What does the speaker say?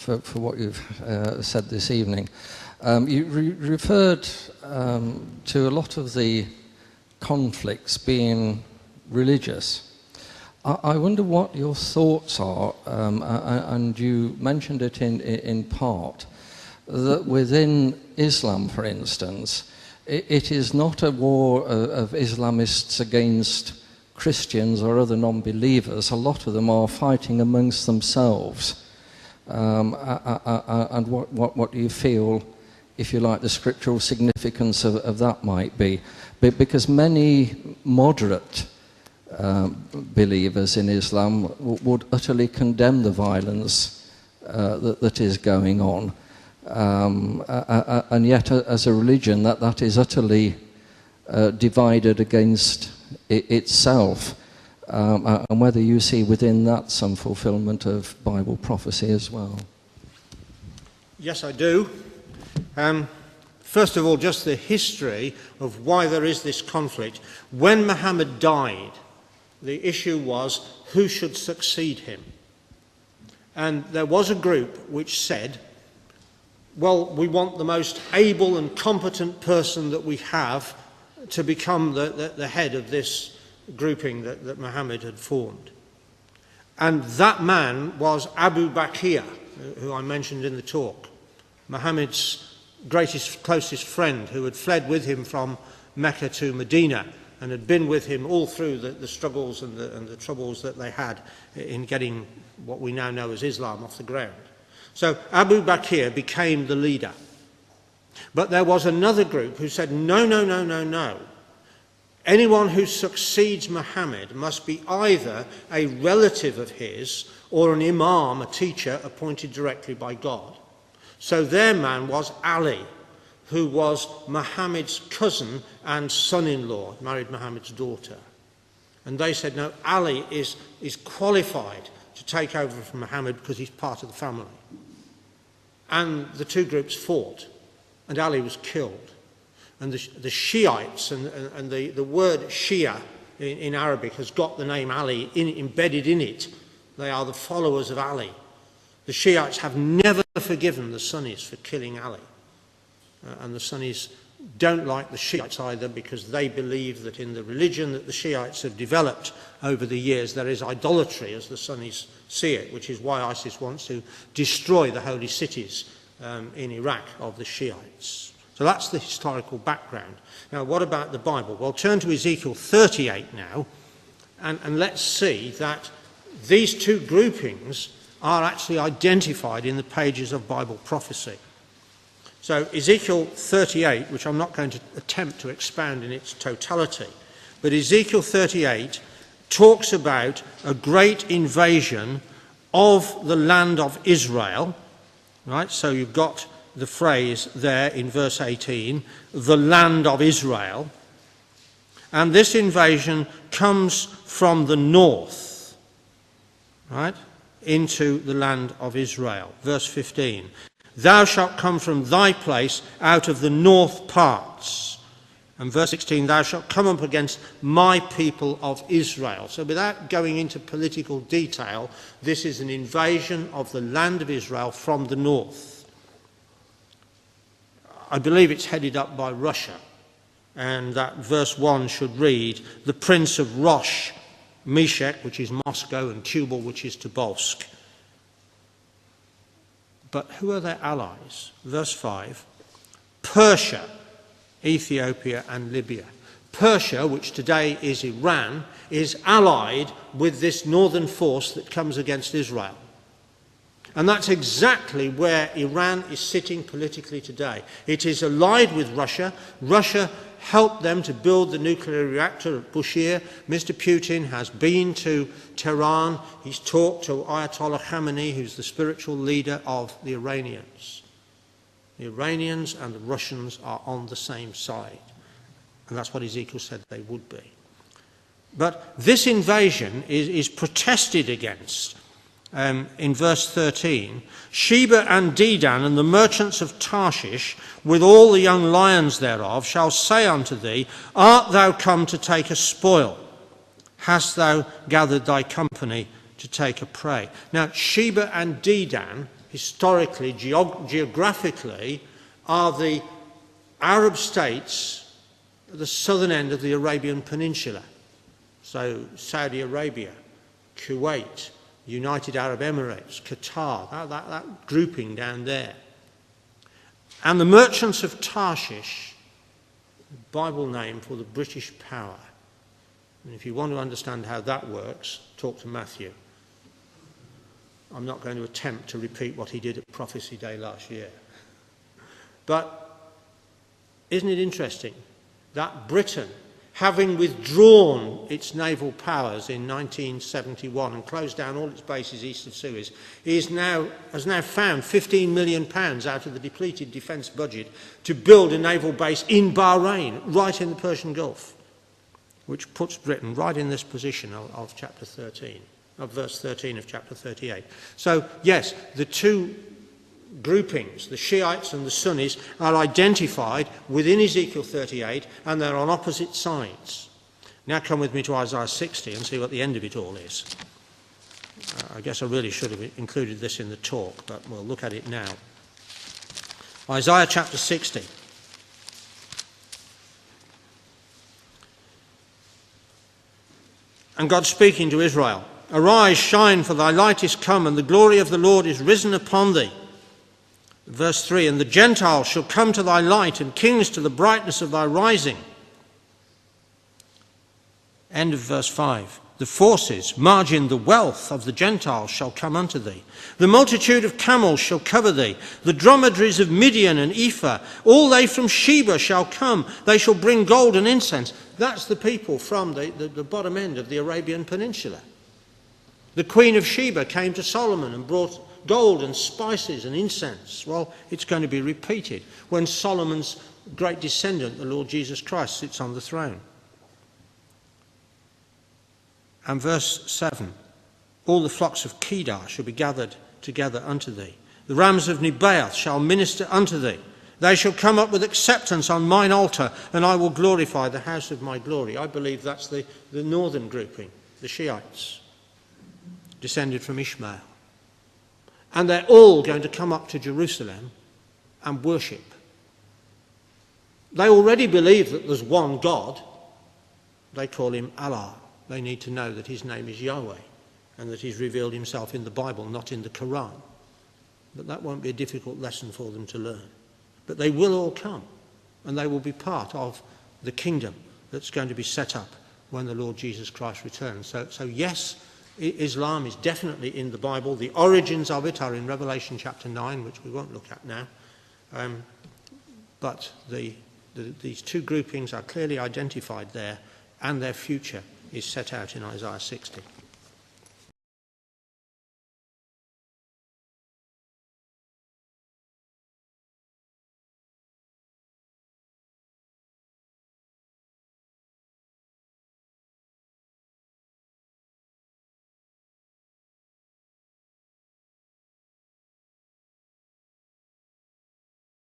for what you've said this evening. You referred to a lot of the conflicts being religious. I wonder what your thoughts are, and you mentioned it in part, that within Islam, for instance, it is not a war of Islamists against Christians or other non-believers. A lot of them are fighting amongst themselves. And what do you feel, if you like, the scriptural significance of that might be? Because many moderate believers in Islam would utterly condemn the violence that is going on. And yet, as a religion, that is utterly divided against itself. And whether you see within that some fulfillment of Bible prophecy as well. Yes, I do. First of all, just the history of why there is this conflict. When Muhammad died, the issue was who should succeed him. And there was a group which said, well, we want the most able and competent person that we have to become the head of this grouping that Muhammad had formed. And that man was Abu Bakr, who I mentioned in the talk, Muhammad's closest friend, who had fled with him from Mecca to Medina and had been with him all through the struggles and the troubles that they had in getting what we now know as Islam off the ground. So Abu Bakr became the leader. But there was another group who said, no. Anyone who succeeds Muhammad must be either a relative of his or an imam, a teacher appointed directly by God. So their man was Ali, who was Muhammad's cousin and son-in-law, married Muhammad's daughter. And they said, no, Ali is qualified to take over from Muhammad because he's part of the family. And the two groups fought, and Ali was killed. And the Shiites, and the word Shia in Arabic has got the name Ali embedded in it. They are the followers of Ali. The Shiites have never forgiven the Sunnis for killing Ali. And the Sunnis don't like the Shiites either, because they believe that in the religion that the Shiites have developed over the years, there is idolatry as the Sunnis see it, which is why ISIS wants to destroy the holy cities in Iraq of the Shiites. So that's the historical background. Now, what about the Bible? Well, turn to Ezekiel 38 now, and let's see that these two groupings are actually identified in the pages of Bible prophecy. So Ezekiel 38, which I'm not going to attempt to expound in its totality, but Ezekiel 38 talks about a great invasion of the land of Israel, right? So you've got the phrase there in verse 18, the land of Israel. And this invasion comes from the north, right, into the land of Israel. Verse 15, thou shalt come from thy place out of the north parts. And verse 16, thou shalt come up against my people of Israel. So without going into political detail, this is an invasion of the land of Israel from the north. I believe it's headed up by Russia, and that verse 1 should read, the prince of Rosh, Meshech, which is Moscow, and Tubal, which is Tobolsk. But who are their allies? Verse 5, Persia, Ethiopia, and Libya. Persia, which today is Iran, is allied with this northern force that comes against Israel. And that's exactly where Iran is sitting politically today. It is allied with Russia. Russia helped them to build the nuclear reactor at Bushehr. Mr. Putin has been to Tehran. He's talked to Ayatollah Khamenei, who's the spiritual leader of the Iranians. The Iranians and the Russians are on the same side. And that's what Ezekiel said they would be. But this invasion is protested against. In verse 13, Sheba and Dedan and the merchants of Tarshish, with all the young lions thereof, shall say unto thee, art thou come to take a spoil? Hast thou gathered thy company to take a prey? Now, Sheba and Dedan historically, geographically, are the Arab states at the southern end of the Arabian Peninsula. So Saudi Arabia, Kuwait, United Arab Emirates, Qatar, that grouping down there. And the merchants of Tarshish, Bible name for the British power. And if you want to understand how that works, talk to Matthew. I'm not going to attempt to repeat what he did at Prophecy Day last year. But isn't it interesting that Britain, having withdrawn its naval powers in 1971 and closed down all its bases east of Suez, has now found £15 million out of the depleted defence budget to build a naval base in Bahrain, right in the Persian Gulf, which puts Britain right in this position of chapter 13, of verse 13 of chapter 38. So, yes, the two groupings, the Shiites and the Sunnis, are identified within Ezekiel 38, and they're on opposite sides. Now come with me to Isaiah 60 and see what the end of it all is. I guess I really should have included this in the talk, but we'll look at it now. Isaiah chapter 60. And God speaking to Israel, "Arise, shine, for thy light is come, and the glory of the Lord is risen upon thee." Verse 3, "And the Gentiles shall come to thy light, and kings to the brightness of thy rising." End of verse 5. "The forces, margin, the wealth of the Gentiles shall come unto thee. The multitude of camels shall cover thee. The dromedaries of Midian and Ephah, all they from Sheba shall come. They shall bring gold and incense." That's the people from the bottom end of the Arabian Peninsula. The Queen of Sheba came to Solomon and brought gold and spices and incense. Well, it's going to be repeated when Solomon's great descendant, the Lord Jesus Christ, sits on the throne. And verse 7, "All the flocks of Kedar shall be gathered together unto thee. The rams of Nebaioth shall minister unto thee. They shall come up with acceptance on mine altar, and I will glorify the house of my glory." I believe that's the northern grouping, the Shiites, descended from Ishmael. And they're all going to come up to Jerusalem and worship. They already believe that there's one God. They call him Allah. They need to know that his name is Yahweh and that he's revealed himself in the Bible, not in the Quran. But that won't be a difficult lesson for them to learn. But they will all come, and they will be part of the kingdom that's going to be set up when the Lord Jesus Christ returns. So yes, Islam is definitely in the Bible. The origins of it are in Revelation chapter 9, which we won't look at now. But these two groupings are clearly identified there, and their future is set out in Isaiah 60.